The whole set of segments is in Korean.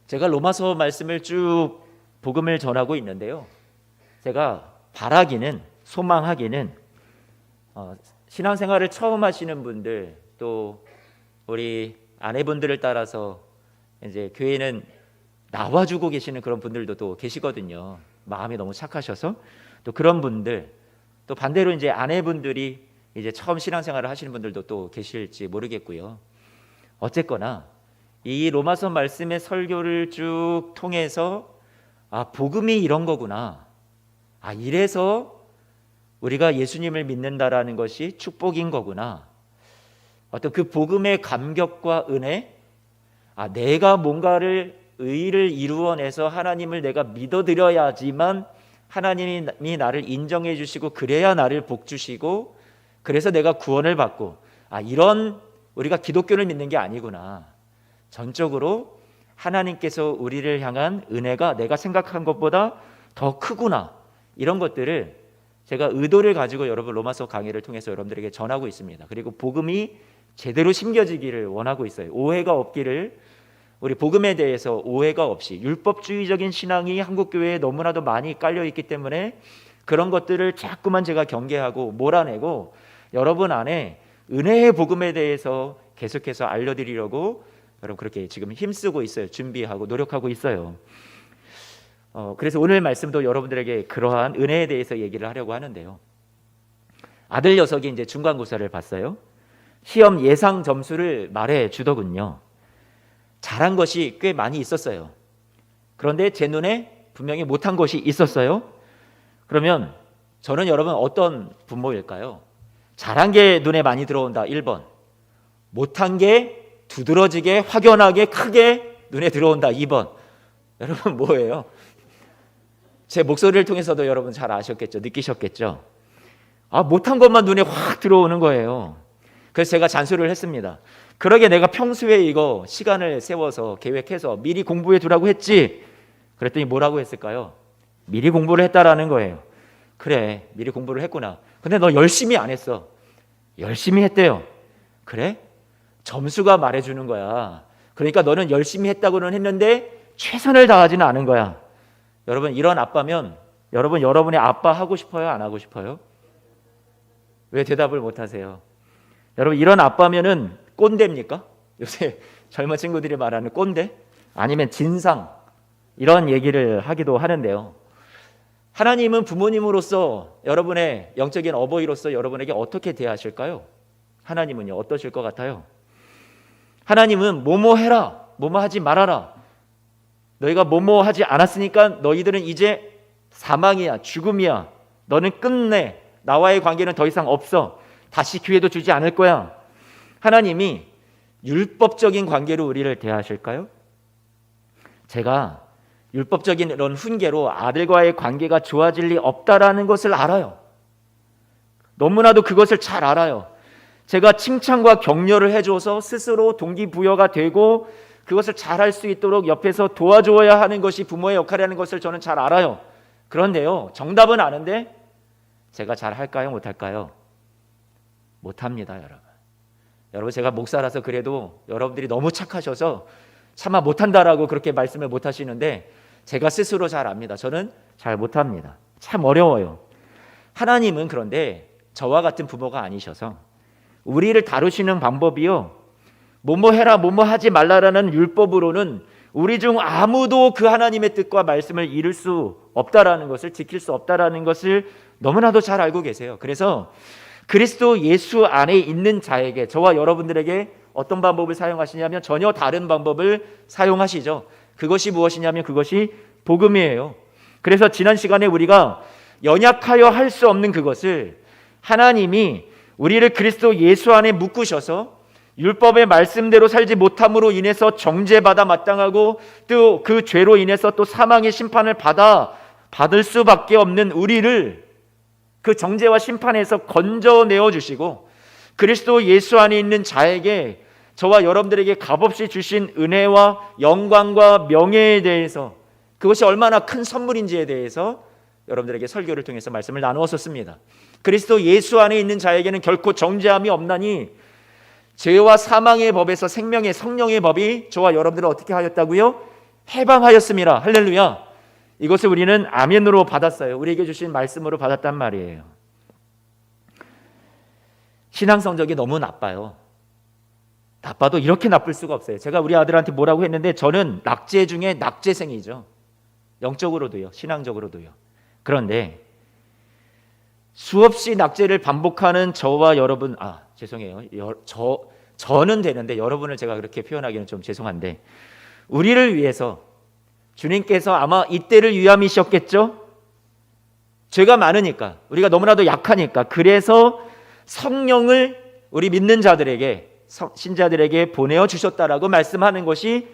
제가 로마서 말씀을 쭉 복음을 전하고 있는데요. 제가 바라기는, 소망하기는 신앙생활을 처음 하시는 분들, 또 우리 아내분들을 따라서 이제 교회는 나와주고 계시는 그런 분들도 또 계시거든요. 마음이 너무 착하셔서. 또 그런 분들, 또 반대로 이제 아내분들이 이제 처음 신앙생활을 하시는 분들도 또 계실지 모르겠고요. 어쨌거나 이 로마서 말씀의 설교를 쭉 통해서 복음이 이런 거구나, 이래서 우리가 예수님을 믿는다라는 것이 축복인 거구나, 어떤 그 복음의 감격과 은혜, 내가 뭔가를 의를 이루어내서 하나님을 내가 믿어드려야지만 하나님이 나를 인정해 주시고 그래야 나를 복 주시고 그래서 내가 구원을 받고, 이런 우리가 기독교를 믿는 게 아니구나. 전적으로 하나님께서 우리를 향한 은혜가 내가 생각한 것보다 더 크구나. 이런 것들을 제가 의도를 가지고 여러분 로마서 강의를 통해서 여러분들에게 전하고 있습니다. 그리고 복음이 제대로 심겨지기를 원하고 있어요. 오해가 없기를, 우리 복음에 대해서 오해가 없이, 율법주의적인 신앙이 한국교회에 너무나도 많이 깔려있기 때문에 그런 것들을 자꾸만 제가 경계하고 몰아내고 여러분 안에 은혜의 복음에 대해서 계속해서 알려드리려고 여러분 그렇게 지금 힘쓰고 있어요. 준비하고 노력하고 있어요. 그래서 오늘 말씀도 여러분들에게 그러한 은혜에 대해서 얘기를 하려고 하는데요. 아들 녀석이 이제 중간고사를 봤어요. 시험 예상 점수를 말해 주더군요. 잘한 것이 꽤 많이 있었어요. 그런데 제 눈에 분명히 못한 것이 있었어요. 그러면 저는 여러분 어떤 부모일까요? 잘한 게 눈에 많이 들어온다 1번, 못한 게 두드러지게 확연하게 크게 눈에 들어온다 2번. 여러분 뭐예요? 제 목소리를 통해서도 여러분 잘 아셨겠죠? 느끼셨겠죠? 못한 것만 눈에 확 들어오는 거예요. 그래서 제가 잔소리를 했습니다. 그러게 내가 평소에 이거 시간을 세워서 계획해서 미리 공부해 두라고 했지. 그랬더니 뭐라고 했을까요? 미리 공부를 했다라는 거예요. 그래, 미리 공부를 했구나. 근데 너 열심히 안 했어. 열심히 했대요. 그래? 점수가 말해주는 거야. 그러니까 너는 열심히 했다고는 했는데 최선을 다하지는 않은 거야. 여러분 이런 아빠면 여러분의 아빠 하고 싶어요? 안 하고 싶어요? 왜 대답을 못 하세요? 여러분 이런 아빠면은 꼰대입니까? 요새 젊은 친구들이 말하는 꼰대? 아니면 진상? 이런 얘기를 하기도 하는데요. 하나님은 부모님으로서, 여러분의 영적인 어버이로서 여러분에게 어떻게 대하실까요? 하나님은요 어떠실 것 같아요? 하나님은 뭐뭐 해라, 뭐뭐 하지 말아라. 너희가 뭐뭐 하지 않았으니까 너희들은 이제 사망이야, 죽음이야. 너는 끝내. 나와의 관계는 더 이상 없어. 다시 기회도 주지 않을 거야. 하나님이 율법적인 관계로 우리를 대하실까요? 제가 율법적인 이런 훈계로 아들과의 관계가 좋아질 리 없다라는 것을 알아요. 너무나도 그것을 잘 알아요. 제가 칭찬과 격려를 해줘서 스스로 동기부여가 되고 그것을 잘할 수 있도록 옆에서 도와줘야 하는 것이 부모의 역할이라는 것을 저는 잘 알아요. 그런데요, 정답은 아는데 제가 잘할까요? 못할까요? 못합니다, 여러분. 여러분 제가 목사라서 그래도 여러분들이 너무 착하셔서 차마 못한다라고 그렇게 말씀을 못하시는데 제가 스스로 잘 압니다. 저는 잘 못합니다. 참 어려워요. 하나님은 그런데 저와 같은 부모가 아니셔서 우리를 다루시는 방법이요, 뭐뭐 해라 뭐뭐 하지 말라라는 율법으로는 우리 중 아무도 그 하나님의 뜻과 말씀을 이룰 수 없다라는 것을, 지킬 수 없다라는 것을 너무나도 잘 알고 계세요. 그래서 그리스도 예수 안에 있는 자에게, 저와 여러분들에게 어떤 방법을 사용하시냐면 전혀 다른 방법을 사용하시죠. 그것이 무엇이냐면 그것이 복음이에요. 그래서 지난 시간에 우리가 연약하여 할 수 없는 그것을 하나님이 우리를 그리스도 예수 안에 묶으셔서 율법의 말씀대로 살지 못함으로 인해서 정죄받아 마땅하고 또 그 죄로 인해서 또 사망의 심판을 받을 수밖에 없는 우리를 그 정죄와 심판에서 건져내어 주시고 그리스도 예수 안에 있는 자에게, 저와 여러분들에게 값없이 주신 은혜와 영광과 명예에 대해서, 그것이 얼마나 큰 선물인지에 대해서 여러분들에게 설교를 통해서 말씀을 나누었었습니다. 그리스도 예수 안에 있는 자에게는 결코 정죄함이 없나니 죄와 사망의 법에서 생명의 성령의 법이 저와 여러분들을 어떻게 하였다고요? 해방하였습니다. 할렐루야. 이것을 우리는 아멘으로 받았어요. 우리에게 주신 말씀으로 받았단 말이에요. 신앙 성적이 너무 나빠요. 나빠도 이렇게 나쁠 수가 없어요. 제가 우리 아들한테 뭐라고 했는데 저는 낙제 중에 낙제생이죠. 영적으로도요, 신앙적으로도요. 그런데 수없이 낙제를 반복하는 저와 여러분, 죄송해요. 저는 되는데 여러분을 제가 그렇게 표현하기는 좀 죄송한데, 우리를 위해서 주님께서 아마 이때를 위함이셨겠죠? 죄가 많으니까, 우리가 너무나도 약하니까, 그래서 성령을 우리 믿는 자들에게, 신자들에게 보내어 주셨다라고 말씀하는 것이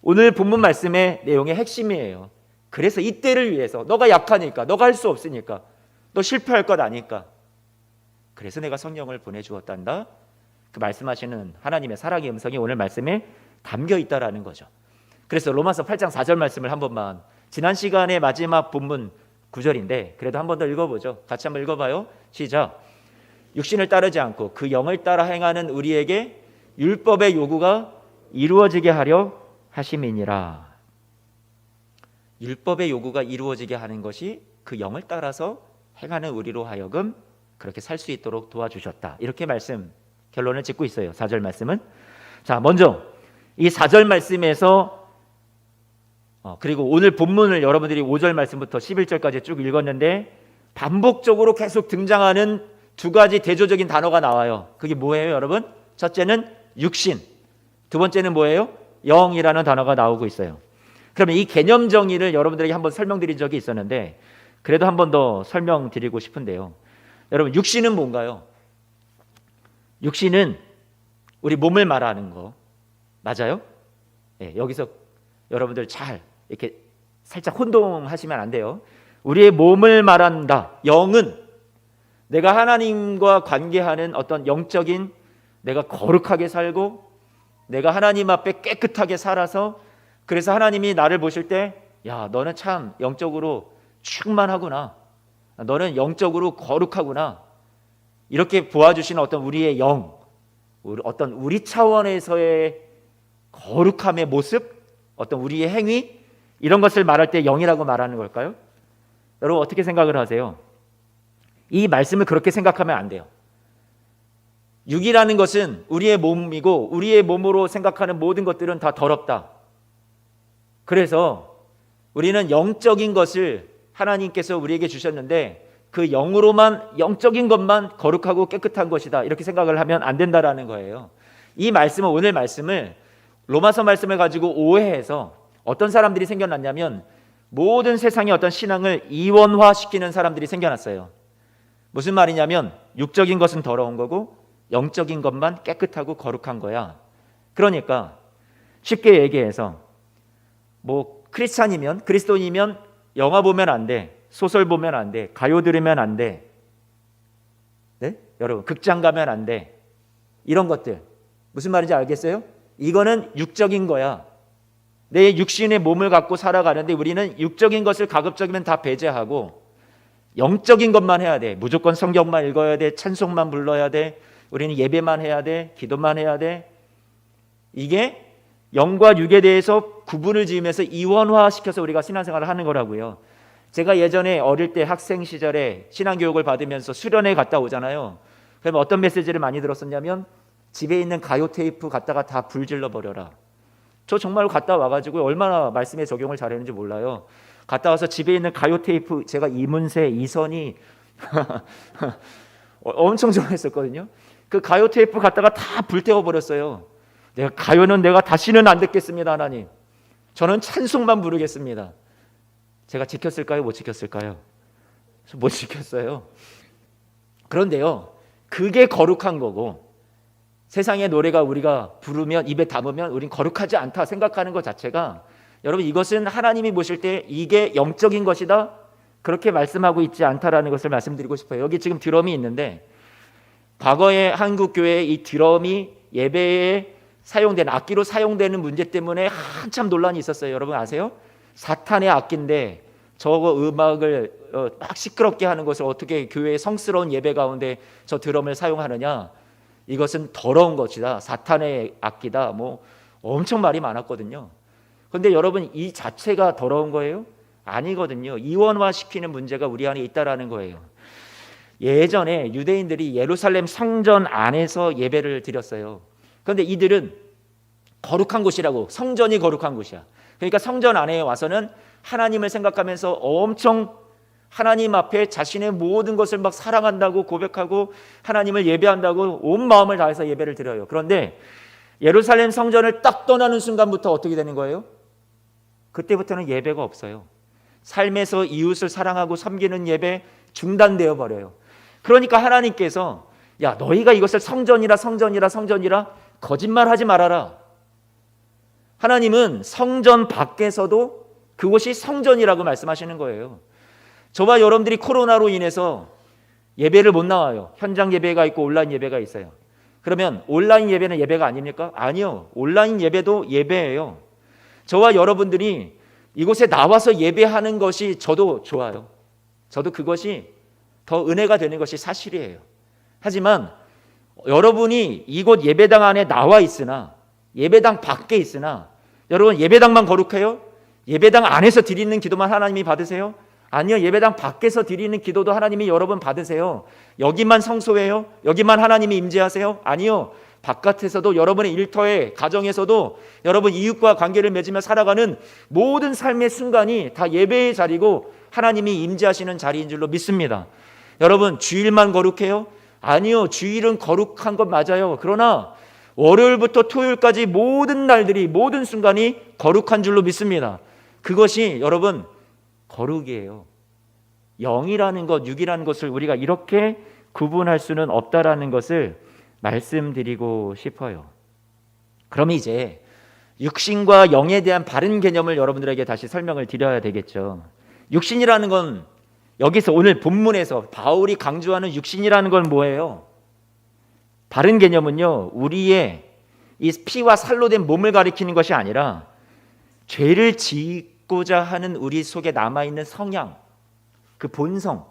오늘 본문 말씀의 내용의 핵심이에요. 그래서 이때를 위해서, 너가 약하니까, 너가 할 수 없으니까, 너 실패할 것 아니까, 그래서 내가 성령을 보내주었단다. 그 말씀하시는 하나님의 사랑의 음성이 오늘 말씀에 담겨 있다라는 거죠. 그래서 로마서 8장 4절 말씀을 한 번만, 지난 시간의 마지막 본문 9절인데 그래도 한 번 더 읽어보죠. 같이 한번 읽어봐요. 시작. 육신을 따르지 않고 그 영을 따라 행하는 우리에게 율법의 요구가 이루어지게 하려 하심이니라. 율법의 요구가 이루어지게 하는 것이 그 영을 따라서 행하는 우리로 하여금 그렇게 살 수 있도록 도와주셨다. 이렇게 말씀 결론을 짓고 있어요. 4절 말씀은. 자, 먼저 이 4절 말씀에서 그리고 오늘 본문을 여러분들이 5절 말씀부터 11절까지 쭉 읽었는데 반복적으로 계속 등장하는 두 가지 대조적인 단어가 나와요. 그게 뭐예요, 여러분? 첫째는 육신, 두 번째는 뭐예요? 영이라는 단어가 나오고 있어요. 그러면 이 개념 정의를 여러분들에게 한번 설명드린 적이 있었는데 그래도 한 번 더 설명드리고 싶은데요. 여러분, 육신은 뭔가요? 육신은 우리 몸을 말하는 거 맞아요? 네, 여기서 여러분들 잘 이렇게 살짝 혼동하시면 안 돼요. 우리의 몸을 말한다. 영은 내가 하나님과 관계하는 어떤 영적인, 내가 거룩하게 살고 내가 하나님 앞에 깨끗하게 살아서, 그래서 하나님이 나를 보실 때 야, 너는 참 영적으로 충만하구나, 너는 영적으로 거룩하구나, 이렇게 보아주시는 어떤 우리의 영, 어떤 우리 차원에서의 거룩함의 모습, 어떤 우리의 행위, 이런 것을 말할 때 영이라고 말하는 걸까요? 여러분 어떻게 생각을 하세요? 이 말씀을 그렇게 생각하면 안 돼요. 육이라는 것은 우리의 몸이고 우리의 몸으로 생각하는 모든 것들은 다 더럽다. 그래서 우리는 영적인 것을 하나님께서 우리에게 주셨는데 그 영으로만, 영적인 것만 거룩하고 깨끗한 것이다, 이렇게 생각을 하면 안 된다라는 거예요. 이 말씀은, 오늘 말씀을 로마서 말씀을 가지고 오해해서 어떤 사람들이 생겨났냐면 모든 세상의 어떤 신앙을 이원화시키는 사람들이 생겨났어요. 무슨 말이냐면 육적인 것은 더러운 거고 영적인 것만 깨끗하고 거룩한 거야. 그러니까 쉽게 얘기해서 뭐 크리스찬이면, 그리스도인이면 영화 보면 안 돼, 소설 보면 안 돼, 가요 들으면 안 돼, 네? 여러분 극장 가면 안 돼. 이런 것들 무슨 말인지 알겠어요? 이거는 육적인 거야. 내 육신의 몸을 갖고 살아가는데 우리는 육적인 것을 가급적이면 다 배제하고 영적인 것만 해야 돼. 무조건 성경만 읽어야 돼, 찬송만 불러야 돼, 우리는 예배만 해야 돼, 기도만 해야 돼. 이게 영과 육에 대해서 구분을 지으면서 이원화시켜서 우리가 신앙생활을 하는 거라고요. 제가 예전에 어릴 때 학생 시절에 신앙교육을 받으면서 수련회 갔다 오잖아요. 그러면 어떤 메시지를 많이 들었었냐면 집에 있는 가요 테이프 갖다가 다 불질러 버려라. 저 정말 갔다 와가지고 얼마나 말씀에 적용을 잘했는지 몰라요. 갔다 와서 집에 있는 가요 테이프, 제가 이문세, 이선희 엄청 좋아했었거든요. 그 가요 테이프 갖다가 다 불태워 버렸어요. 내가 가요는 내가 다시는 안 듣겠습니다, 하나님. 저는 찬송만 부르겠습니다. 제가 지켰을까요? 못 지켰을까요? 못 지켰어요. 그런데요, 그게 거룩한 거고 세상의 노래가 우리가 부르면, 입에 담으면 우린 거룩하지 않다 생각하는 것 자체가, 여러분 이것은 하나님이 보실 때 이게 영적인 것이다, 그렇게 말씀하고 있지 않다라는 것을 말씀드리고 싶어요. 여기 지금 드럼이 있는데 과거에 한국 교회에 이 드럼이 예배에 사용되는, 악기로 사용되는 문제 때문에 한참 논란이 있었어요. 여러분 아세요? 사탄의 악기인데 저거 음악을 막 시끄럽게 하는 것을 어떻게 교회의 성스러운 예배 가운데 저 드럼을 사용하느냐, 이것은 더러운 것이다, 사탄의 악기다, 뭐 엄청 말이 많았거든요. 그런데 여러분, 이 자체가 더러운 거예요? 아니거든요. 이원화시키는 문제가 우리 안에 있다라는 거예요. 예전에 유대인들이 예루살렘 성전 안에서 예배를 드렸어요. 그런데 이들은 거룩한 곳이라고, 성전이 거룩한 곳이야. 그러니까 성전 안에 와서는 하나님을 생각하면서 엄청 하나님 앞에 자신의 모든 것을 막 사랑한다고 고백하고 하나님을 예배한다고 온 마음을 다해서 예배를 드려요. 그런데 예루살렘 성전을 딱 떠나는 순간부터 어떻게 되는 거예요? 그때부터는 예배가 없어요. 삶에서 이웃을 사랑하고 섬기는 예배 중단되어 버려요. 그러니까 하나님께서 야, 너희가 이것을 성전이라 거짓말하지 말아라. 하나님은 성전 밖에서도 그곳이 성전이라고 말씀하시는 거예요. 저와 여러분들이 코로나로 인해서 예배를 못 나와요. 현장 예배가 있고 온라인 예배가 있어요. 그러면 온라인 예배는 예배가 아닙니까? 아니요. 온라인 예배도 예배예요. 저와 여러분들이 이곳에 나와서 예배하는 것이 저도 좋아요. 저도 그것이 더 은혜가 되는 것이 사실이에요. 하지만 여러분이 이곳 예배당 안에 나와 있으나 예배당 밖에 있으나 여러분, 예배당만 거룩해요? 예배당 안에서 드리는 기도만 하나님이 받으세요? 아니요. 예배당 밖에서 드리는 기도도 하나님이 여러분 받으세요. 여기만 성소예요? 여기만 하나님이 임재하세요? 아니요. 바깥에서도 여러분의 일터에, 가정에서도 여러분 이웃과 관계를 맺으며 살아가는 모든 삶의 순간이 다 예배의 자리고 하나님이 임재하시는 자리인 줄로 믿습니다. 여러분, 주일만 거룩해요? 아니요. 주일은 거룩한 것 맞아요. 그러나 월요일부터 토요일까지 모든 날들이, 모든 순간이 거룩한 줄로 믿습니다. 그것이 여러분 거룩이에요. 영이라는 것, 육이라는 것을 우리가 이렇게 구분할 수는 없다라는 것을 말씀드리고 싶어요. 그럼 이제 육신과 영에 대한 바른 개념을 여러분들에게 다시 설명을 드려야 되겠죠. 육신이라는 건 여기서 오늘 본문에서 바울이 강조하는 육신이라는 건 뭐예요? 바른 개념은요, 우리의 이 피와 살로 된 몸을 가리키는 것이 아니라 죄를 짓고자 하는 우리 속에 남아있는 성향, 그 본성,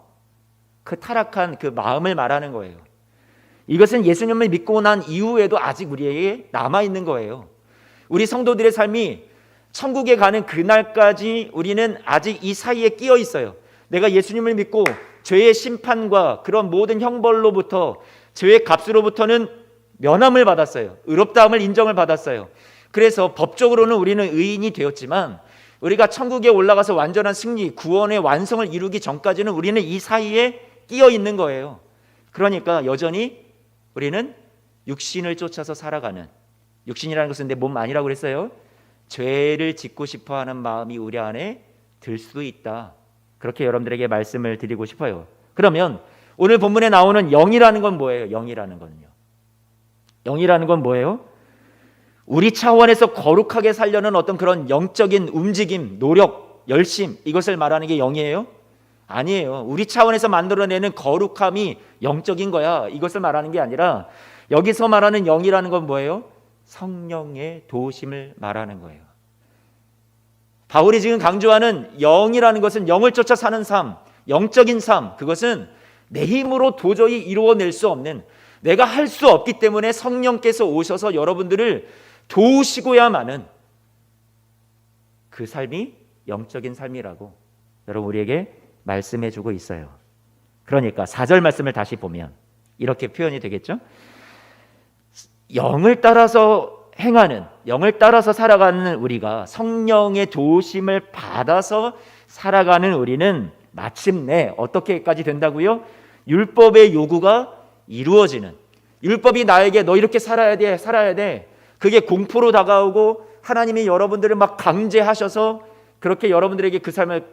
그 타락한 그 마음을 말하는 거예요. 이것은 예수님을 믿고 난 이후에도 아직 우리에게 남아있는 거예요. 우리 성도들의 삶이 천국에 가는 그날까지 우리는 아직 이 사이에 끼어 있어요. 내가 예수님을 믿고 죄의 심판과 그런 모든 형벌로부터, 죄의 값으로부터는 면함을 받았어요. 의롭다함을 인정을 받았어요. 그래서 법적으로는 우리는 의인이 되었지만 우리가 천국에 올라가서 완전한 승리, 구원의 완성을 이루기 전까지는 우리는 이 사이에 끼어 있는 거예요. 그러니까 여전히 우리는 육신을 쫓아서 살아가는, 육신이라는 것은 내 몸 아니라고 그랬어요. 죄를 짓고 싶어하는 마음이 우리 안에 들 수도 있다. 그렇게 여러분들에게 말씀을 드리고 싶어요. 그러면 오늘 본문에 나오는 영이라는 건 뭐예요? 영이라는 건요. 영이라는 건 뭐예요? 우리 차원에서 거룩하게 살려는 어떤 그런 영적인 움직임, 노력, 열심, 이것을 말하는 게 영이에요? 아니에요. 우리 차원에서 만들어내는 거룩함이 영적인 거야. 이것을 말하는 게 아니라 여기서 말하는 영이라는 건 뭐예요? 성령의 도우심을 말하는 거예요. 바울이 지금 강조하는 영이라는 것은 영을 쫓아 사는 삶, 영적인 삶, 그것은 내 힘으로 도저히 이루어낼 수 없는, 내가 할 수 없기 때문에 성령께서 오셔서 여러분들을 도우시고야만은 그 삶이 영적인 삶이라고 여러분 우리에게 말씀해 주고 있어요. 그러니까 4절 말씀을 다시 보면 이렇게 표현이 되겠죠? 영을 따라서 행하는, 영을 따라서 살아가는 우리가, 성령의 도우심을 받아서 살아가는 우리는 마침내 어떻게까지 된다고요? 율법의 요구가 이루어지는, 율법이 나에게 너 이렇게 살아야 돼, 그게 공포로 다가오고 하나님이 여러분들을 막 강제하셔서 그렇게 여러분들에게 그 삶을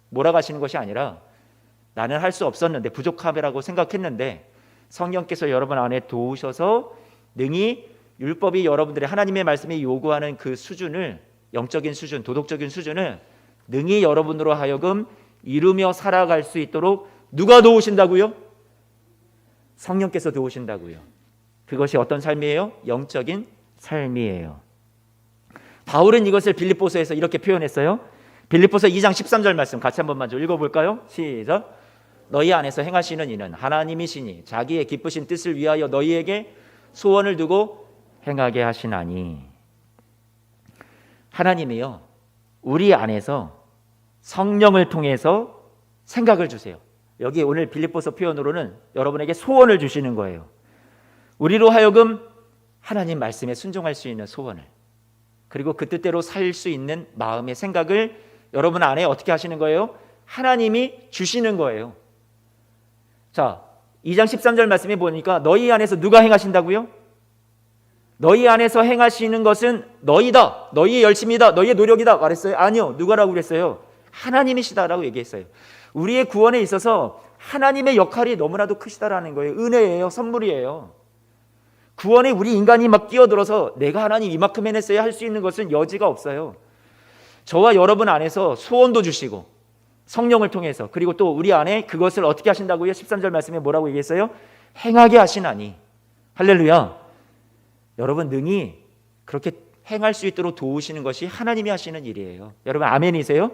몰아가시는 것이 아니라, 나는 할 수 없었는데, 부족함이라고 생각했는데 성령께서 여러분 안에 도우셔서 능히 율법이 여러분들의, 하나님의 말씀이 요구하는 그 수준을, 영적인 수준, 도덕적인 수준을 능히 여러분으로 하여금 이루며 살아갈 수 있도록 누가 도우신다고요? 성령께서 도우신다고요. 그것이 어떤 삶이에요? 영적인 삶이에요. 바울은 이것을 빌립보서에서 이렇게 표현했어요. 빌립보서 2장 13절 말씀 같이 한 번만 좀 읽어볼까요? 시작. 너희 안에서 행하시는 이는 하나님이시니 자기의 기쁘신 뜻을 위하여 너희에게 소원을 두고 행하게 하시나니. 하나님이요, 우리 안에서 성령을 통해서 생각을 주세요. 여기 오늘 빌립보서 표현으로는 여러분에게 소원을 주시는 거예요. 우리로 하여금 하나님 말씀에 순종할 수 있는 소원을, 그리고 그 뜻대로 살 수 있는 마음의 생각을 여러분 안에 어떻게 하시는 거예요? 하나님이 주시는 거예요. 자, 2장 13절 말씀에 보니까 너희 안에서 누가 행하신다고요? 너희 안에서 행하시는 것은 너희다, 너희의 열심이다, 너희의 노력이다 말했어요? 아니요. 누가라고 그랬어요? 하나님이시다라고 얘기했어요. 우리의 구원에 있어서 하나님의 역할이 너무나도 크시다라는 거예요. 은혜예요. 선물이에요. 구원에 우리 인간이 막 끼어들어서 내가 하나님 이만큼 해냈어야 할 수 있는 것은 여지가 없어요. 저와 여러분 안에서 소원도 주시고 성령을 통해서, 그리고 또 우리 안에 그것을 어떻게 하신다고요? 13절 말씀에 뭐라고 얘기했어요? 행하게 하시나니. 할렐루야. 여러분 능히 그렇게 행할 수 있도록 도우시는 것이 하나님이 하시는 일이에요. 여러분 아멘이세요?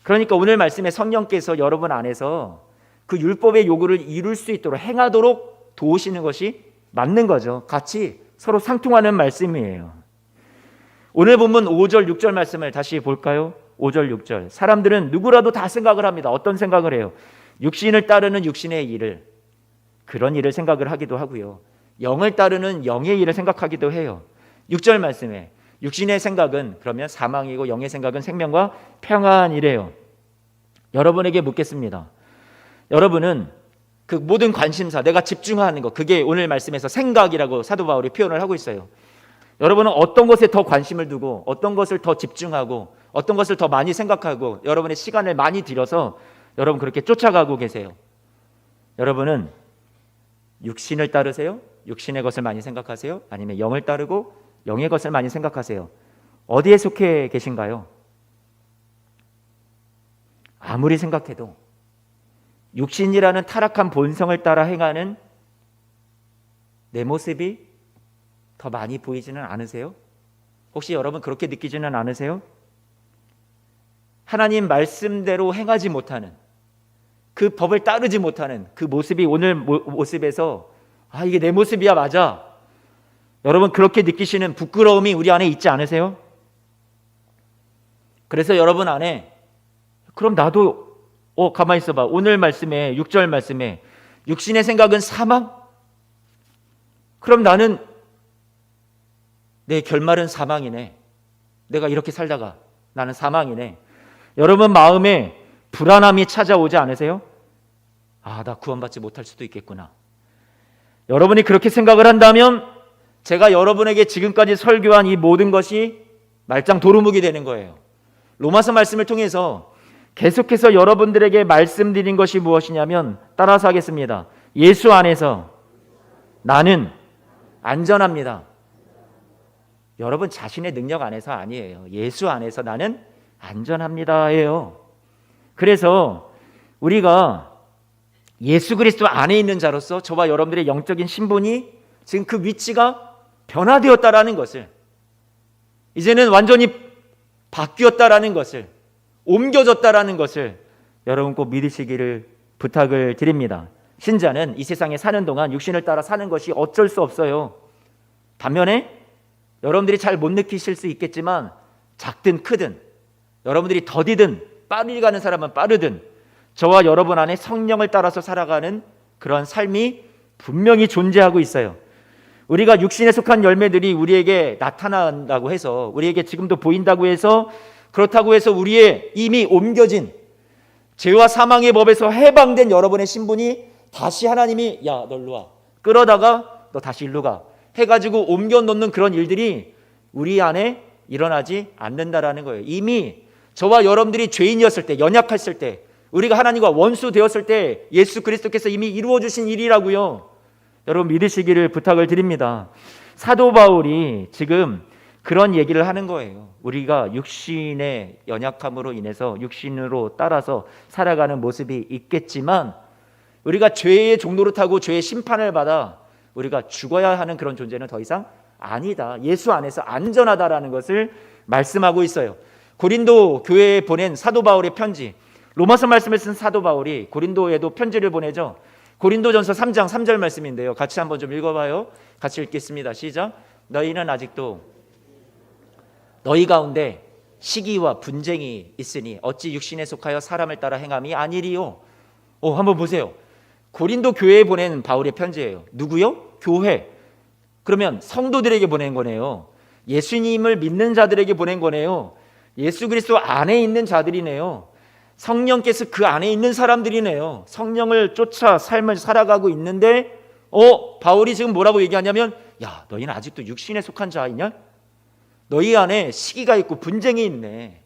그러니까 오늘 말씀에 성령께서 여러분 안에서 그 율법의 요구를 이룰 수 있도록 행하도록 도우시는 것이 맞는 거죠. 같이 서로 상통하는 말씀이에요. 오늘 본문 5절 6절 말씀을 다시 볼까요? 5절 6절. 사람들은 누구라도 다 생각을 합니다. 어떤 생각을 해요? 육신을 따르는 육신의 일을, 그런 일을 생각을 하기도 하고요. 영을 따르는 영의 일을 생각하기도 해요. 6절 말씀에 육신의 생각은 그러면 사망이고 영의 생각은 생명과 평안이래요. 여러분에게 묻겠습니다. 여러분은 그 모든 관심사, 내가 집중하는 것, 그게 오늘 말씀에서 생각이라고 사도 바울이 표현을 하고 있어요. 여러분은 어떤 것에 더 관심을 두고 어떤 것을 더 집중하고 어떤 것을 더 많이 생각하고 여러분의 시간을 많이 들여서 여러분 그렇게 쫓아가고 계세요? 여러분은 육신을 따르세요? 육신의 것을 많이 생각하세요? 아니면 영을 따르고 영의 것을 많이 생각하세요? 어디에 속해 계신가요? 아무리 생각해도 육신이라는 타락한 본성을 따라 행하는 내 모습이 더 많이 보이지는 않으세요? 혹시 여러분 그렇게 느끼지는 않으세요? 하나님 말씀대로 행하지 못하는, 그 법을 따르지 못하는 그 모습이 오늘 모습에서 아, 이게 내 모습이야, 맞아. 여러분 그렇게 느끼시는 부끄러움이 우리 안에 있지 않으세요? 그래서 여러분 안에 그럼 나도 가만히 있어봐. 오늘 말씀에 6절 말씀에 육신의 생각은 사망? 그럼 나는 내 결말은 사망이네. 내가 이렇게 살다가 나는 사망이네. 여러분 마음에 불안함이 찾아오지 않으세요? 아, 나 구원받지 못할 수도 있겠구나. 여러분이 그렇게 생각을 한다면 제가 여러분에게 지금까지 설교한 이 모든 것이 말짱 도루묵이 되는 거예요. 로마서 말씀을 통해서 계속해서 여러분들에게 말씀드린 것이 무엇이냐면, 따라서 하겠습니다. 예수 안에서 나는 안전합니다. 여러분 자신의 능력 안에서 아니에요. 예수 안에서 나는 안전합니다예요. 그래서 우리가 예수 그리스도 안에 있는 자로서 저와 여러분들의 영적인 신분이 지금 그 위치가 변화되었다라는 것을, 이제는 완전히 바뀌었다라는 것을, 옮겨졌다라는 것을 여러분 꼭 믿으시기를 부탁을 드립니다. 신자는 이 세상에 사는 동안 육신을 따라 사는 것이 어쩔 수 없어요. 반면에 여러분들이 잘 못 느끼실 수 있겠지만 작든 크든, 여러분들이 더디든 빠르게 가는 사람은 빠르든, 저와 여러분 안에 성령을 따라서 살아가는 그런 삶이 분명히 존재하고 있어요. 우리가 육신에 속한 열매들이 우리에게 나타난다고 해서, 우리에게 지금도 보인다고 해서, 그렇다고 해서 우리의 이미 옮겨진 죄와 사망의 법에서 해방된 여러분의 신분이 다시 하나님이 야, 너 일로 와, 끌어다가 너 다시 일로 가 해가지고 옮겨놓는 그런 일들이 우리 안에 일어나지 않는다라는 거예요. 이미 저와 여러분들이 죄인이었을 때, 연약했을 때, 우리가 하나님과 원수 되었을 때 예수 그리스도께서 이미 이루어 주신 일이라고요. 여러분 믿으시기를 부탁을 드립니다. 사도 바울이 지금 그런 얘기를 하는 거예요. 우리가 육신의 연약함으로 인해서 육신으로 따라서 살아가는 모습이 있겠지만, 우리가 죄의 종로를 타고 죄의 심판을 받아 우리가 죽어야 하는 그런 존재는 더 이상 아니다. 예수 안에서 안전하다라는 것을 말씀하고 있어요. 고린도 교회에 보낸 사도 바울의 편지, 로마서 말씀을 쓴 사도 바울이 고린도에도 편지를 보내죠. 고린도전서 3장 3절 말씀인데요. 같이 한번 좀 읽어봐요. 같이 읽겠습니다. 시작. 너희는 아직도 너희 가운데 시기와 분쟁이 있으니 어찌 육신에 속하여 사람을 따라 행함이 아니리요. 한번 보세요. 고린도 교회에 보낸 바울의 편지예요. 누구요? 교회. 그러면 성도들에게 보낸 거네요. 예수님을 믿는 자들에게 보낸 거네요. 예수 그리스도 안에 있는 자들이네요. 성령께서 그 안에 있는 사람들이네요. 성령을 쫓아 삶을 살아가고 있는데 바울이 지금 뭐라고 얘기하냐면, 야, 너희는 아직도 육신에 속한 자이냐? 너희 안에 시기가 있고 분쟁이 있네.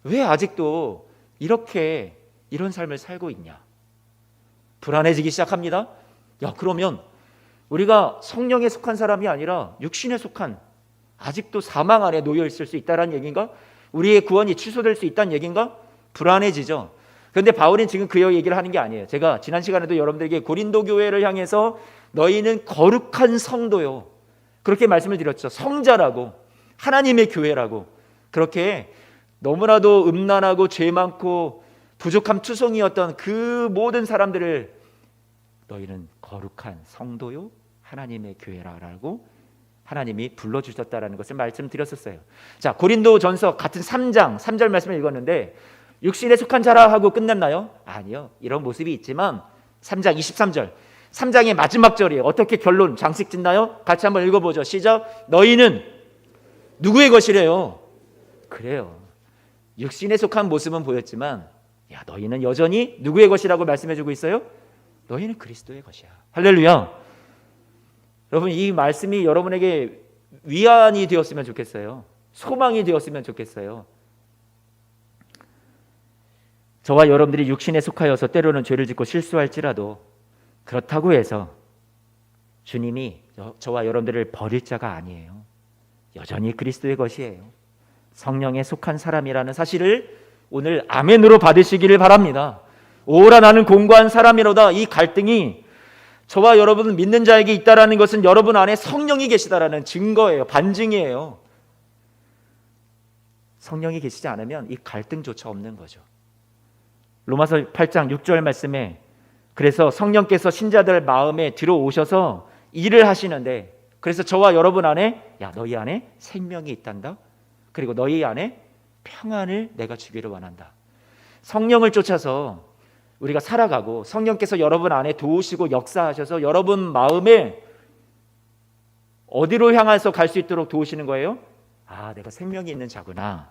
왜 아직도 이런 삶을 살고 있냐? 불안해지기 시작합니다. 야, 그러면 우리가 성령에 속한 사람이 아니라 육신에 속한, 아직도 사망 안에 놓여 있을 수 있다는 얘기인가? 우리의 구원이 취소될 수 있다는 얘기인가? 불안해지죠. 그런데 바울은 지금 그 얘기를 하는 게 아니에요. 제가 지난 시간에도 여러분들에게 고린도 교회를 향해서 너희는 거룩한 성도요, 그렇게 말씀을 드렸죠. 성자라고, 하나님의 교회라고. 그렇게 너무나도 음란하고 죄 많고 부족함 투성이었던 그 모든 사람들을 너희는 거룩한 성도요, 하나님의 교회라고 하나님이 불러주셨다라는 것을 말씀드렸었어요. 자, 고린도전서 같은 3절 말씀을 읽었는데 육신에 속한 자라 하고 끝났나요? 아니요. 이런 모습이 있지만 3장 23절, 3장의 마지막 절이에요. 어떻게 결론 장식 짓나요? 같이 한번 읽어보죠. 시작. 너희는 누구의 것이래요? 그래요. 육신에 속한 모습은 보였지만, 야, 너희는 여전히 누구의 것이라고 말씀해주고 있어요? 너희는 그리스도의 것이야. 할렐루야. 여러분, 이 말씀이 여러분에게 위안이 되었으면 좋겠어요. 소망이 되었으면 좋겠어요. 저와 여러분들이 육신에 속하여서 때로는 죄를 짓고 실수할지라도, 그렇다고 해서 주님이 저와 여러분들을 버릴 자가 아니에요. 여전히 그리스도의 것이에요. 성령에 속한 사람이라는 사실을 오늘 아멘으로 받으시기를 바랍니다. 오라 나는 공고한 사람이로다. 이 갈등이 저와 여러분 믿는 자에게 있다라는 것은 여러분 안에 성령이 계시다라는 증거예요. 반증이에요. 성령이 계시지 않으면 이 갈등조차 없는 거죠. 로마서 8장 6절 말씀에, 그래서 성령께서 신자들 마음에 들어오셔서 일을 하시는데, 그래서 저와 여러분 안에, 야, 너희 안에 생명이 있단다. 그리고 너희 안에 평안을 내가 주기를 원한다. 성령을 쫓아서 우리가 살아가고, 성령께서 여러분 안에 도우시고 역사하셔서 여러분 마음에 어디로 향해서 갈 수 있도록 도우시는 거예요? 아, 내가 생명이 있는 자구나.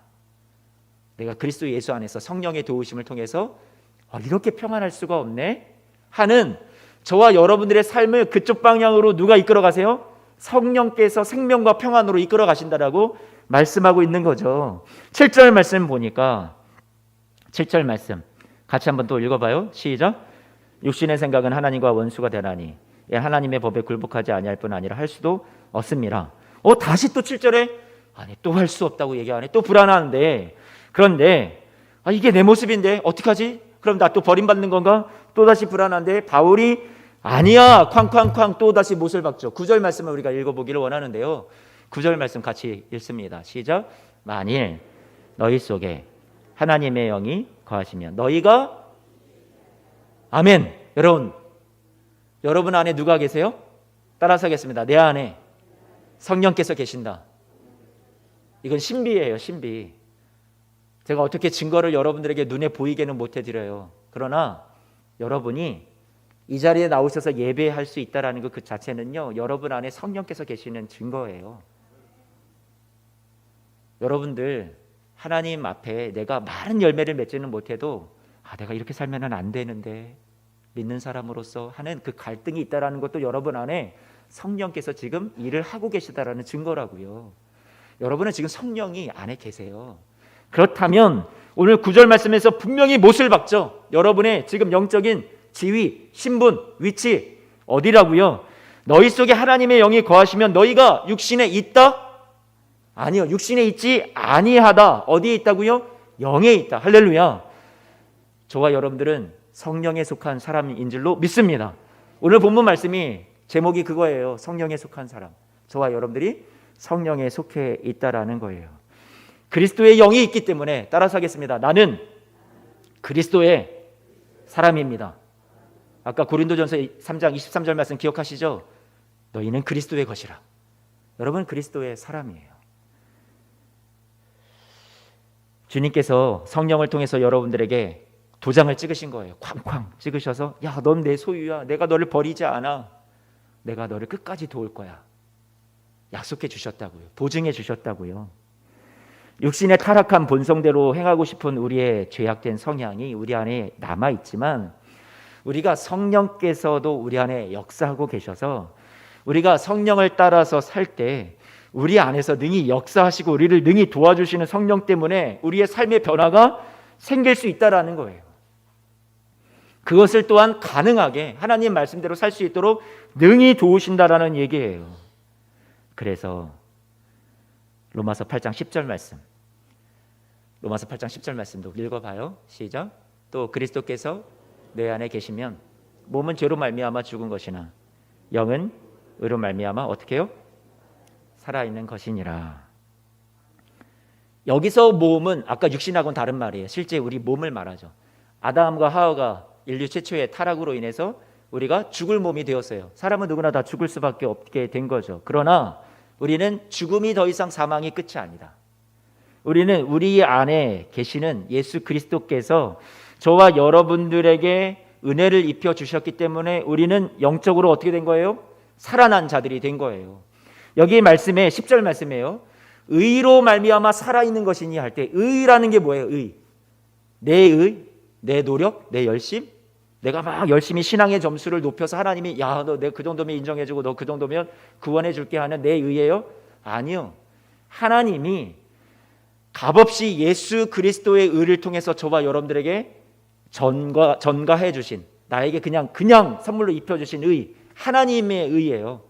내가 그리스도 예수 안에서 성령의 도우심을 통해서 이렇게 평안할 수가 없네 하는 저와 여러분들의 삶을 그쪽 방향으로 누가 이끌어 가세요? 성령께서 생명과 평안으로 이끌어 가신다라고 말씀하고 있는 거죠. 7절 말씀 보니까, 7절 말씀 같이 한번 또 읽어봐요. 시작. 육신의 생각은 하나님과 원수가 되나니 하나님의 법에 굴복하지 아니할 뿐 아니라 할 수도 없습니다. 다시 또 7절에 아니, 또 할 수 없다고 얘기하네. 또 불안한데, 그런데 이게 내 모습인데 어떡하지? 그럼 나 또 버림받는 건가? 또 다시 불안한데 바울이 아니야, 쾅쾅쾅 또 다시 못을 박죠. 9절 말씀을 우리가 읽어보기를 원하는데요. 9절 말씀 같이 읽습니다. 시작. 만일 너희 속에 하나님의 영이 거하시면 너희가, 아멘. 여러분 안에 누가 계세요? 따라서 하겠습니다. 내 안에 성령께서 계신다. 이건 신비예요, 신비. 제가 어떻게 증거를 여러분들에게 눈에 보이게는 못 해드려요. 그러나 여러분이 이 자리에 나오셔서 예배할 수 있다는 것 그 자체는요, 여러분 안에 성령께서 계시는 증거예요. 여러분들 하나님 앞에 내가 많은 열매를 맺지는 못해도 내가 이렇게 살면 안 되는데, 믿는 사람으로서 하는 그 갈등이 있다는 것도 여러분 안에 성령께서 지금 일을 하고 계시다라는 증거라고요. 여러분은 지금 성령이 안에 계세요. 그렇다면 오늘 9절 말씀에서 분명히 못을 박죠. 여러분의 지금 영적인 지위, 신분, 위치 어디라고요? 너희 속에 하나님의 영이 거하시면 너희가 육신에 있다? 아니요, 육신에 있지 아니하다. 어디에 있다고요? 영에 있다. 할렐루야. 저와 여러분들은 성령에 속한 사람인 줄로 믿습니다. 오늘 본문 말씀이 제목이 그거예요. 성령에 속한 사람. 저와 여러분들이 성령에 속해 있다라는 거예요. 그리스도의 영이 있기 때문에, 따라서 하겠습니다. 나는 그리스도의 사람입니다. 아까 고린도전서 3장 23절 말씀 기억하시죠? 너희는 그리스도의 것이라. 여러분 그리스도의 사람이에요. 주님께서 성령을 통해서 여러분들에게 도장을 찍으신 거예요. 쾅쾅 찍으셔서 야, 넌 내 소유야. 내가 너를 버리지 않아. 내가 너를 끝까지 도울 거야. 약속해 주셨다고요. 보증해 주셨다고요. 육신의 타락한 본성대로 행하고 싶은 우리의 죄악된 성향이 우리 안에 남아있지만 우리가 성령께서도 우리 안에 역사하고 계셔서 우리가 성령을 따라서 살 때 우리 안에서 능히 역사하시고 우리를 능히 도와주시는 성령 때문에 우리의 삶의 변화가 생길 수 있다라는 거예요. 그것을 또한 가능하게 하나님 말씀대로 살 수 있도록 능히 도우신다라는 얘기예요. 그래서 로마서 8장 10절 말씀, 로마서 8장 10절 말씀도 읽어봐요. 시작. 또 그리스도께서 내 안에 계시면 몸은 죄로 말미암아 죽은 것이나 영은 의로 말미암아 어떻게 해요? 살아있는 것이니라. 여기서 몸은 아까 육신하고는 다른 말이에요. 실제 우리 몸을 말하죠. 아담과 하와가 인류 최초의 타락으로 인해서 우리가 죽을 몸이 되었어요. 사람은 누구나 다 죽을 수밖에 없게 된 거죠. 그러나 우리는 죽음이 더 이상 사망이 끝이 아니다. 우리는 우리 안에 계시는 예수 그리스도께서 저와 여러분들에게 은혜를 입혀 주셨기 때문에 우리는 영적으로 어떻게 된 거예요? 살아난 자들이 된 거예요. 여기 말씀에 10절 말씀이에요. 의로 말미암아 살아있는 것이니 할 때 의라는 게 뭐예요? 의. 내 의, 내 노력, 내 열심. 내가 막 열심히 신앙의 점수를 높여서 하나님이 야, 너 내가 그 정도면 인정해주고 너 그 정도면 구원해줄게 하는 내 의예요? 아니요. 하나님이 값없이 예수 그리스도의 의를 통해서 저와 여러분들에게 전가해 주신, 나에게 그냥 선물로 입혀주신 의, 하나님의 의예요.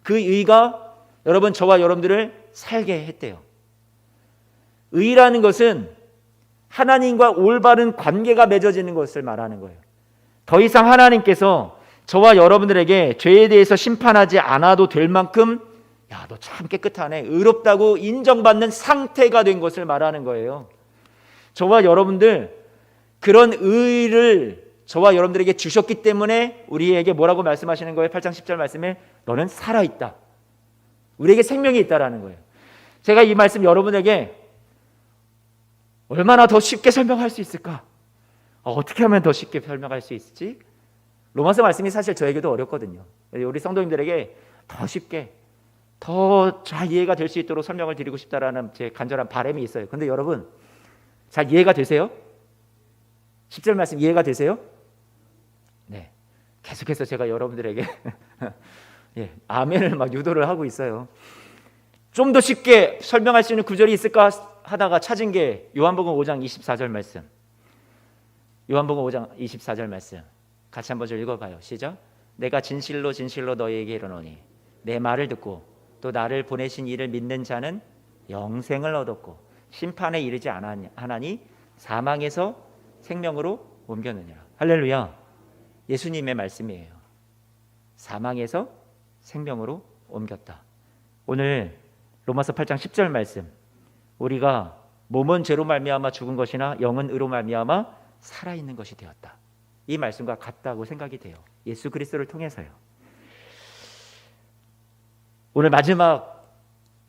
그 의가 여러분 저와 여러분들을 살게 했대요. 의라는 것은 하나님과 올바른 관계가 맺어지는 것을 말하는 거예요. 더 이상 하나님께서 저와 여러분들에게 죄에 대해서 심판하지 않아도 될 만큼 야, 너 참 깨끗하네, 의롭다고 인정받는 상태가 된 것을 말하는 거예요. 저와 여러분들 그런 의를 저와 여러분들에게 주셨기 때문에 우리에게 뭐라고 말씀하시는 거예요? 8장 10절 말씀에 너는 살아있다. 우리에게 생명이 있다라는 거예요. 제가 이 말씀 여러분에게 얼마나 더 쉽게 설명할 수 있을까? 어떻게 하면 더 쉽게 설명할 수 있을지? 로마서 말씀이 사실 저에게도 어렵거든요. 우리 성도님들에게 더 쉽게 더 잘 이해가 될 수 있도록 설명을 드리고 싶다라는 제 간절한 바람이 있어요. 그런데 여러분 잘 이해가 되세요? 10절 말씀 이해가 되세요? 네. 계속해서 제가 여러분들에게 예, 아멘을 막 유도를 하고 있어요. 좀 더 쉽게 설명할 수 있는 구절이 있을까 하다가 찾은 게 요한복음 5장 24절 말씀. 요한복음 5장 24절 말씀. 같이 한번 좀 읽어봐요. 시작. 내가 진실로 진실로 너희에게 이르노니 내 말을 듣고 또 나를 보내신 이를 믿는 자는 영생을 얻었고 심판에 이르지 않았나니 사망에서 생명으로 옮겼느니라. 할렐루야. 예수님의 말씀이에요. 사망에서 생명으로 옮겼다. 오늘 로마서 8장 10절 말씀, 우리가 몸은 죄로 말미암아 죽은 것이나 영은 의로 말미암아 살아있는 것이 되었다. 이 말씀과 같다고 생각이 돼요. 예수 그리스도를 통해서요.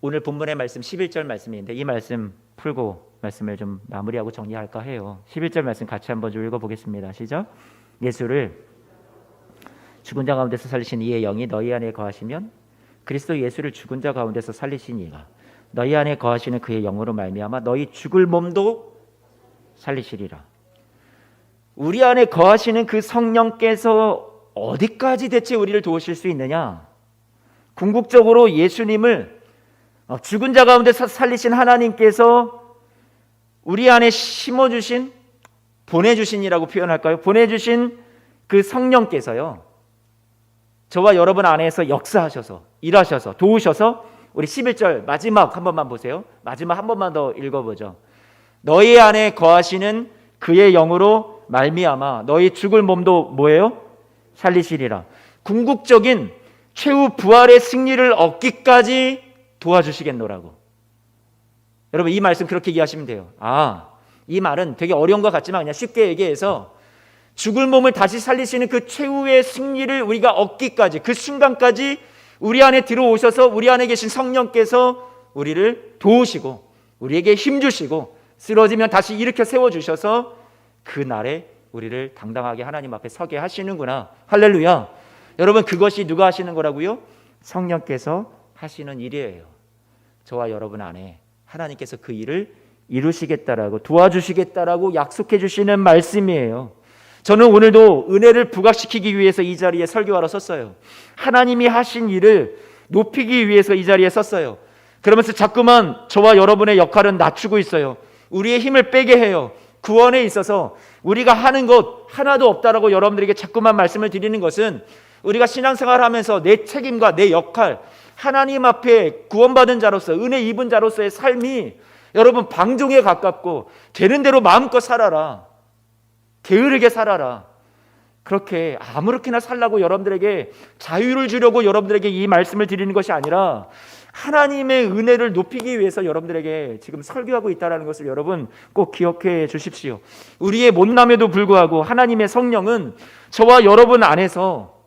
오늘 본문의 말씀 11절 말씀인데 이 말씀 풀고 말씀을 좀 마무리하고 정리할까 해요. 11절 말씀 같이 한번 좀 읽어보겠습니다. 시작. 예수를 죽은 자 가운데서 살리신 이의 영이 너희 안에 거하시면 그리스도 예수를 죽은 자 가운데서 살리신 이가 너희 안에 거하시는 그의 영으로 말미암아 너희 죽을 몸도 살리시리라. 우리 안에 거하시는 그 성령께서 어디까지 대체 우리를 도우실 수 있느냐? 궁극적으로 예수님을 죽은 자 가운데서 살리신 하나님께서 우리 안에 심어주신, 보내주신이라고 표현할까요? 보내주신 그 성령께서요, 저와 여러분 안에서 역사하셔서 일하셔서 도우셔서 우리 11절 마지막 한 번만 보세요. 마지막 한 번만 더 읽어보죠. 너희 안에 거하시는 그의 영으로 말미암아 너희 죽을 몸도 뭐예요? 살리시리라. 궁극적인 최후 부활의 승리를 얻기까지 도와주시겠노라고. 여러분 이 말씀 그렇게 이해하시면 돼요. 이 말은 되게 어려운 것 같지만 그냥 쉽게 얘기해서 죽을 몸을 다시 살리시는 그 최후의 승리를 우리가 얻기까지, 그 순간까지 우리 안에 들어오셔서 우리 안에 계신 성령께서 우리를 도우시고 우리에게 힘주시고 쓰러지면 다시 일으켜 세워주셔서 그 날에 우리를 당당하게 하나님 앞에 서게 하시는구나. 할렐루야. 여러분, 그것이 누가 하시는 거라고요? 성령께서 하시는 일이에요. 저와 여러분 안에 하나님께서 그 일을 이루시겠다라고, 도와주시겠다라고 약속해 주시는 말씀이에요. 저는 오늘도 은혜를 부각시키기 위해서 이 자리에 설교하러 섰어요. 하나님이 하신 일을 높이기 위해서 이 자리에 섰어요. 그러면서 자꾸만 저와 여러분의 역할은 낮추고 있어요. 우리의 힘을 빼게 해요. 구원에 있어서 우리가 하는 것 하나도 없다라고 여러분들에게 자꾸만 말씀을 드리는 것은, 우리가 신앙생활을 하면서 내 책임과 내 역할, 하나님 앞에 구원받은 자로서, 은혜 입은 자로서의 삶이 여러분 방종에 가깝고, 되는 대로 마음껏 살아라, 게으르게 살아라, 그렇게 아무렇게나 살라고 여러분들에게 자유를 주려고 여러분들에게 이 말씀을 드리는 것이 아니라, 하나님의 은혜를 높이기 위해서 여러분들에게 지금 설교하고 있다는 것을 여러분 꼭 기억해 주십시오. 우리의 못남에도 불구하고 하나님의 성령은 저와 여러분 안에서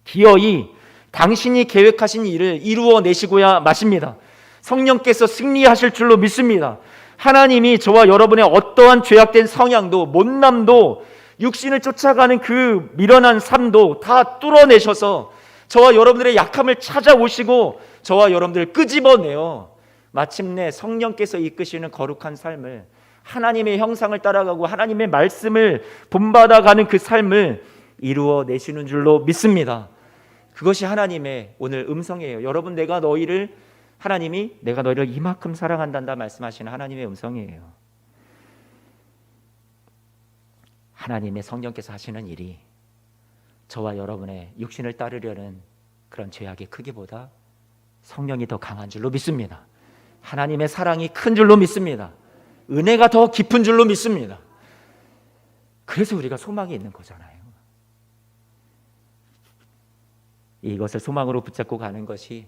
기어이 당신이 계획하신 일을 이루어내시고야 마십니다. 성령께서 승리하실 줄로 믿습니다. 하나님이 저와 여러분의 어떠한 죄악된 성향도, 못남도, 육신을 쫓아가는 그 미련한 삶도 다 뚫어내셔서 저와 여러분들의 약함을 찾아오시고 저와 여러분들을 끄집어내어 마침내 성령께서 이끄시는 거룩한 삶을, 하나님의 형상을 따라가고 하나님의 말씀을 본받아가는 그 삶을 이루어내시는 줄로 믿습니다. 그것이 하나님의 오늘 음성이에요. 여러분, 하나님이 내가 너희를 이만큼 사랑한단다 말씀하시는 하나님의 음성이에요. 하나님의 성령께서 하시는 일이 저와 여러분의 육신을 따르려는 그런 죄악의 크기보다 성령이 더 강한 줄로 믿습니다. 하나님의 사랑이 큰 줄로 믿습니다. 은혜가 더 깊은 줄로 믿습니다. 그래서 우리가 소망이 있는 거잖아요. 이것을 소망으로 붙잡고 가는 것이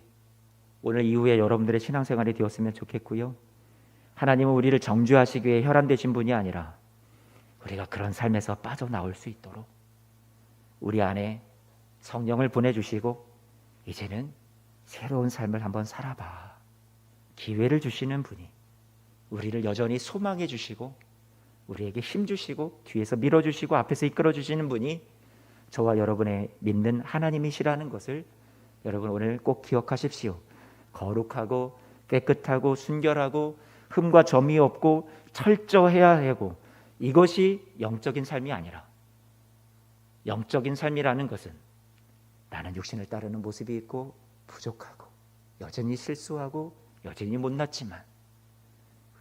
오늘 이후에 여러분들의 신앙생활이 되었으면 좋겠고요. 하나님은 우리를 정죄하시기 위해 혈안되신 분이 아니라 우리가 그런 삶에서 빠져나올 수 있도록 우리 안에 성령을 보내주시고, 이제는 새로운 삶을 한번 살아봐, 기회를 주시는 분이, 우리를 여전히 소망해 주시고 우리에게 힘 주시고 뒤에서 밀어주시고 앞에서 이끌어 주시는 분이 저와 여러분의 믿는 하나님이시라는 것을 여러분 오늘 꼭 기억하십시오. 거룩하고 깨끗하고 순결하고 흠과 점이 없고 철저해야 하고, 이것이 영적인 삶이 아니라, 영적인 삶이라는 것은 나는 육신을 따르는 모습이 있고 부족하고 여전히 실수하고 여전히 못났지만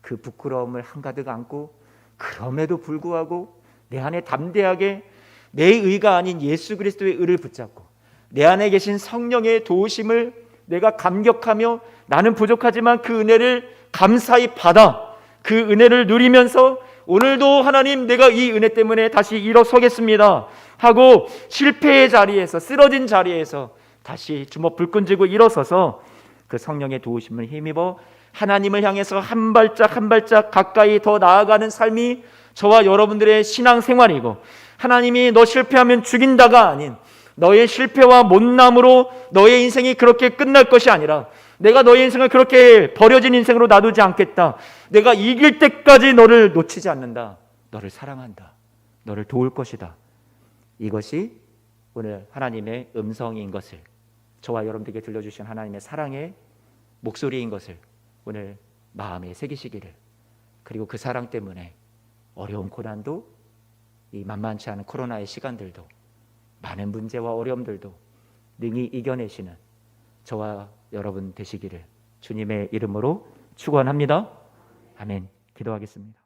그 부끄러움을 한가득 안고, 그럼에도 불구하고 내 안에 담대하게 내 의가 아닌 예수 그리스도의 의를 붙잡고 내 안에 계신 성령의 도우심을 내가 감격하며, 나는 부족하지만 그 은혜를 감사히 받아 그 은혜를 누리면서 오늘도 하나님, 내가 이 은혜 때문에 다시 일어서겠습니다 하고 실패의 자리에서, 쓰러진 자리에서 다시 주먹 불끈 쥐고 일어서서 그 성령의 도우심을 힘입어 하나님을 향해서 한 발짝 한 발짝 가까이 더 나아가는 삶이 저와 여러분들의 신앙생활이고, 하나님이 너 실패하면 죽인다가 아닌, 너의 실패와 못남으로 너의 인생이 그렇게 끝날 것이 아니라, 내가 너의 인생을 그렇게 버려진 인생으로 놔두지 않겠다, 내가 이길 때까지 너를 놓치지 않는다, 너를 사랑한다, 너를 도울 것이다. 이것이 오늘 하나님의 음성인 것을, 저와 여러분들에게 들려주신 하나님의 사랑의 목소리인 것을 오늘 마음에 새기시기를, 그리고 그 사랑 때문에 어려운 고난도, 이 만만치 않은 코로나의 시간들도, 많은 문제와 어려움들도 능히 이겨내시는 저와 여러분 되시기를 주님의 이름으로 축원합니다. 아멘. 기도하겠습니다.